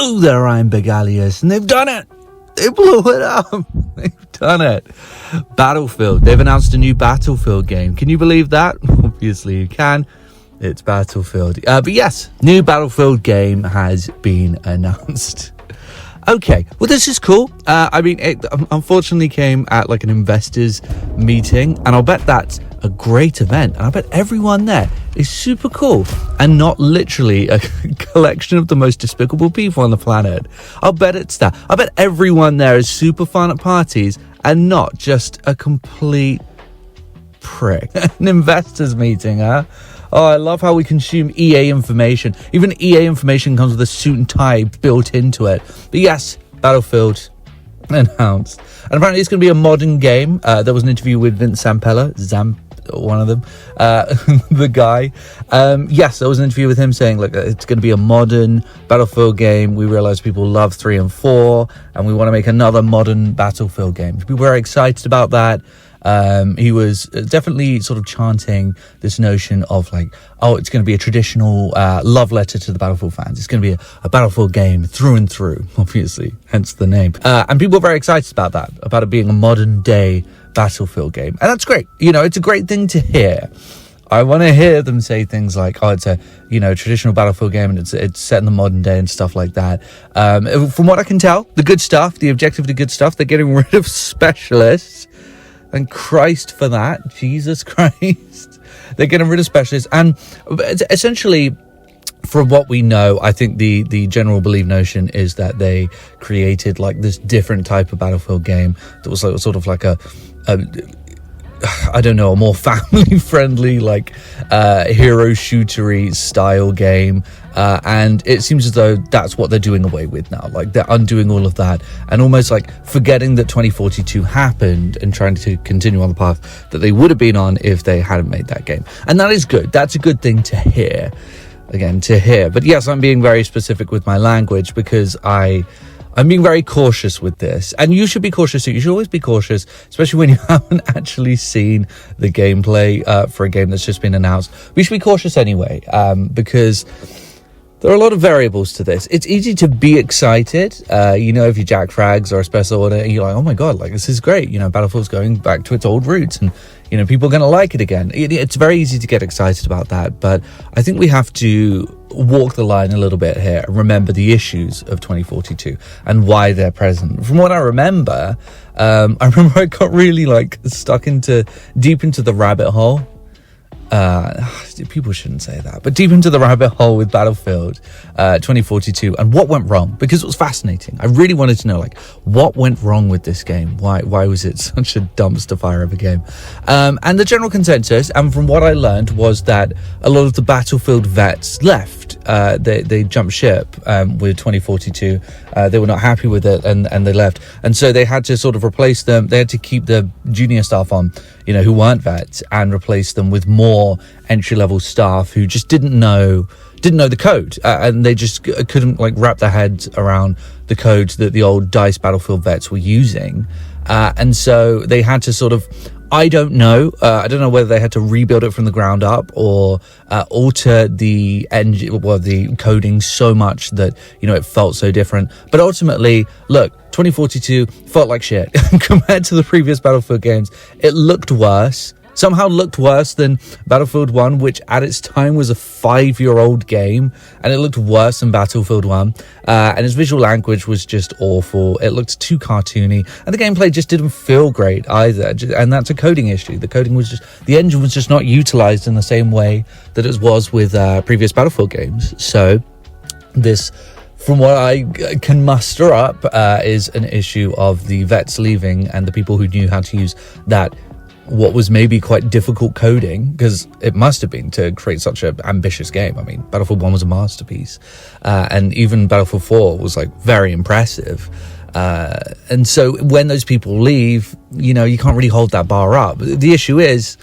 Hello there, I'm Big Alias, and they've done it! They blew it up! They've done it! Battlefield. They've announced a new Battlefield game. Can you believe that? Obviously you can. It's Battlefield. But yes, new Battlefield game has been announced. Okay, well, this is cool. It unfortunately came at like an investors meeting, and I'll bet that's a great event. And I bet everyone there is super cool and not literally a collection of the most despicable people on the planet. I'll bet it's that. I bet everyone there is super fun at parties and not just a complete prick. An investors meeting, huh? Oh, I love how we consume EA information. Even EA information comes with a suit and tie built into it. But yes, Battlefield announced. And apparently it's going to be a modern game. There was an interview with Vince Zampella, one of them, the guy. Yes, there was an interview with him saying, look, it's going to be a modern Battlefield game. We realize people love 3 and 4, and we want to make another modern Battlefield game. People were very excited about that. He was definitely sort of chanting this notion of like, oh, it's going to be a traditional love letter to the Battlefield fans. It's going to be a Battlefield game through and through, obviously, hence the name. And people were very excited about that, about it being a modern day Battlefield game. And that's great. You know, it's a great thing to hear. I want to hear them say things like, oh, it's a, traditional Battlefield game and it's set in the modern day and stuff like that. From what I can tell, the good stuff, the objective of the good stuff, they're getting rid of specialists. And Christ for that, Jesus Christ. They're getting rid of specialists. And essentially, from what we know, I think the general belief notion is that they created like this different type of Battlefield game that was like, sort of like a more family-friendly, like hero shootery style game. And it seems as though that's what they're doing away with now. Like they're undoing all of that and almost like forgetting that 2042 happened and trying to continue on the path that they would have been on if they hadn't made that game. And that is good. That's a good thing to hear. But yes, I'm being very specific with my language because I'm being very cautious with this, and you should be cautious too. You should always be cautious, especially when you haven't actually seen the gameplay for a game that's just been announced. We should be cautious anyway, because there are a lot of variables to this. It's easy to be excited, if you jack frags or a special order, and you're like, oh my god, like this is great. Battlefield's going back to its old roots, and people are going to like it again. It's very easy to get excited about that, but I think we have to walk the line a little bit here and remember the issues of 2042 and why they're present. From what I remember, I got really like stuck deep into the rabbit hole. People shouldn't say that, but deep into the rabbit hole with Battlefield 2042 and what went wrong, because it was fascinating. I really wanted to know like what went wrong with this game. Why was it such a dumpster fire of a game? And the general consensus, and from what I learned, was that a lot of the Battlefield vets left. They jumped ship with 2042. They were not happy with it, and they left, and so they had to sort of replace them. They had to keep the junior staff on, who weren't vets, and replace them with more entry-level staff who just didn't know the code, and they just couldn't like wrap their heads around the code that the old DICE Battlefield vets were using, and so they had to sort of, I don't know whether they had to rebuild it from the ground up or alter the engine, the coding so much that it felt so different. But ultimately, look, 2042 felt like shit compared to the previous Battlefield games. It looked worse. Somehow looked worse than Battlefield 1, which at its time was a 5-year-old game, and it looked worse than Battlefield 1, and its visual language was just awful. It looked too cartoony, and the gameplay just didn't feel great either, and that's a coding issue. The engine was just not utilized in the same way that it was with previous Battlefield games. So this, from what I can muster up, is an issue of the vets leaving and the people who knew how to use that, what was maybe quite difficult coding, because it must have been, to create such an ambitious game. I mean, Battlefield 1 was a masterpiece, and even Battlefield 4 was like very impressive. And so when those people leave, you can't really hold that bar up. The issue is,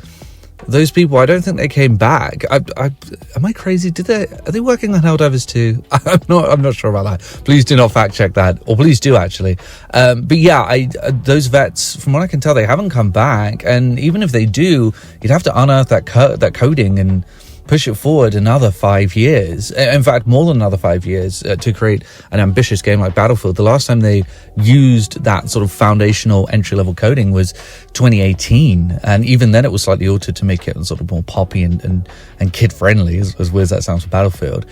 those people, I don't think they came back. Am I crazy? Are they working on Helldivers 2? I'm not sure about that. Please do not fact check that, or please do actually. But yeah, those vets, from what I can tell, they haven't come back. And even if they do, you'd have to unearth that coding and push it forward another 5 years. In fact, more than another 5 years to create an ambitious game like Battlefield. The last time they used that sort of foundational entry-level coding was 2018. And even then it was slightly altered to make it sort of more poppy and kid-friendly, as weird as that sounds for Battlefield.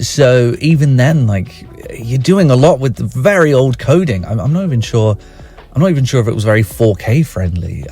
So even then, like, you're doing a lot with very old coding. I'm not even sure if it was very 4K friendly.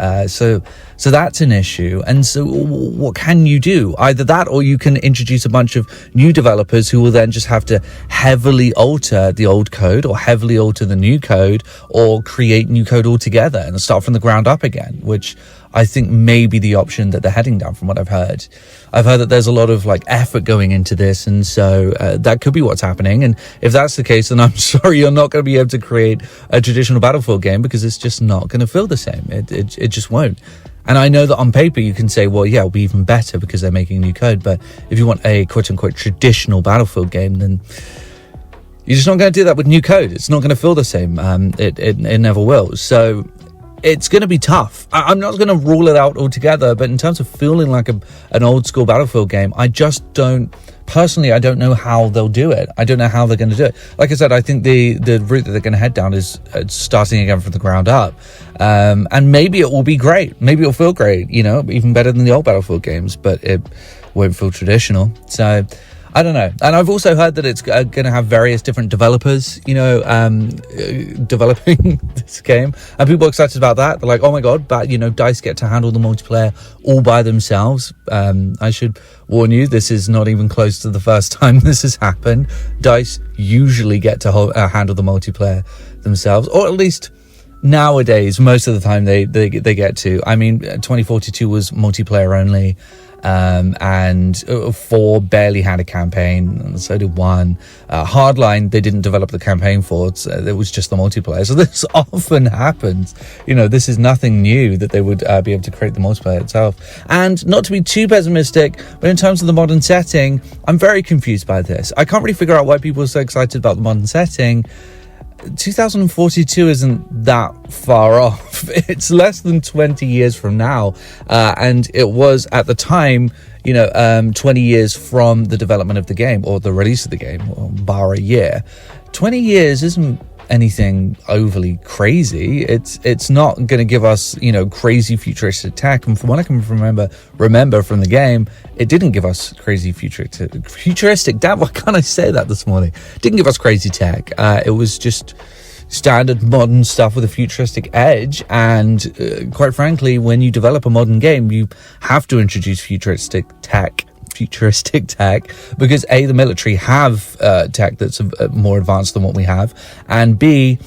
So that's an issue. And so what can you do? Either that, or you can introduce a bunch of new developers who will then just have to heavily alter the old code or heavily alter the new code or create new code altogether and start from the ground up again, which I think may be the option that they're heading down from what I've heard. I've heard that there's a lot of like effort going into this, and so that could be what's happening. And if that's the case, then I'm sorry, you're not going to be able to create a traditional Battlefield game because it's just not going to feel the same. It just won't. And I know that on paper you can say, well, yeah, it'll be even better because they're making new code. But if you want a quote unquote traditional Battlefield game, then you're just not going to do that with new code. It's not going to feel the same. It never will. So it's going to be tough. I'm not going to rule it out altogether, but in terms of feeling like an old school Battlefield game, I just don't, personally, I don't know how they'll do it. I don't know how they're going to do it. Like I said, I think the route that they're going to head down is starting again from the ground up. And maybe it will be great. Maybe it'll feel great, you know, even better than the old Battlefield games, but it won't feel traditional. So I don't know. And I've also heard that it's going to have various different developers, you know, developing this game. And people are excited about that. They're like, oh my God, but, you know, DICE get to handle the multiplayer all by themselves. I should warn you, this is not even close to the first time this has happened. DICE usually get to handle the multiplayer themselves, or at least nowadays, most of the time they get to. I mean, 2042 was multiplayer only. And 4 barely had a campaign, and so did 1. Hardline, they didn't develop the campaign for, it was just the multiplayer. So this often happens. You know, this is nothing new that they would be able to create the multiplayer itself. And not to be too pessimistic, but in terms of the modern setting, I'm very confused by this. I can't really figure out why people are so excited about the modern setting. 2042 isn't that far off. It's less than 20 years from now, and it was at the time, you know, 20 years from the development of the game or the release of the game, bar a year. 20 years isn't anything overly crazy. It's not going to give us, you know, crazy futuristic tech. And from what I can remember from the game, it didn't give us crazy futuristic. Damn, why can't I say that this morning? It didn't give us crazy tech. It was just standard modern stuff with a futuristic edge. And quite frankly, when you develop a modern game, you have to introduce futuristic tech because A, the military have tech that's more advanced than what we have, and B,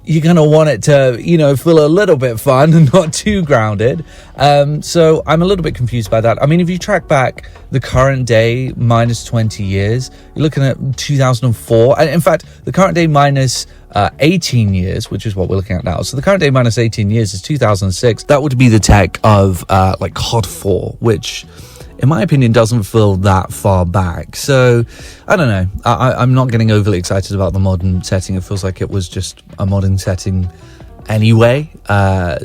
you're going to want it to, you know, feel a little bit fun and not too grounded. So I'm a little bit confused by that. I mean, if you track back the current day minus 20 years, you're looking at 2004. And in fact, the current day minus 18 years, which is what we're looking at now. So the current day minus 18 years is 2006. That would be the tech of like COD 4, which in my opinion doesn't feel that far back. So I don't know, I'm not getting overly excited about the modern setting. It feels like it was just a modern setting anyway.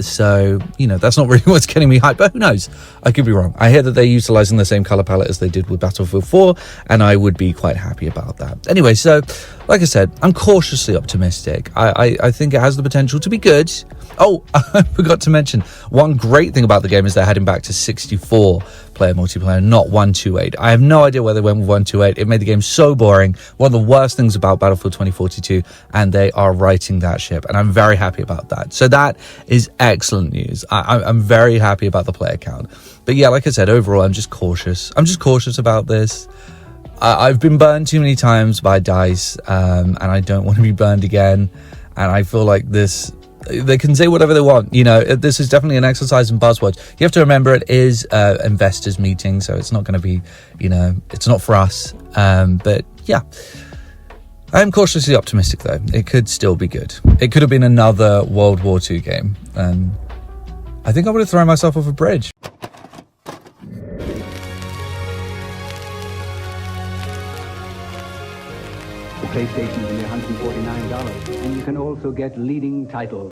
So, you know, that's not really what's getting me hyped, but who knows? I could be wrong. I hear that they're utilizing the same color palette as they did with Battlefield 4, and I would be quite happy about that. Anyway, so like I said, I'm cautiously optimistic. I think it has the potential to be good. Oh, I forgot to mention, one great thing about the game is they're heading back to 64 player multiplayer, not 128. I have no idea where they went with 128. It made the game so boring. One of the worst things about Battlefield 2042, and they are righting that ship, and I'm very happy about that. So that is excellent news. I'm very happy about the player count. But yeah, like I said, overall, I'm just cautious. I'm just cautious about this. I've been burned too many times by DICE, and I don't want to be burned again. And I feel like this, they can say whatever they want. You know, this is definitely an exercise in buzzwords. You have to remember it is investors meeting, so it's not going to be, you know, it's not for us. But yeah, I'm cautiously optimistic though. It could still be good. It could have been another World War II game, and I think I would have thrown myself off a bridge. PlayStation's only $149, and you can also get leading titles.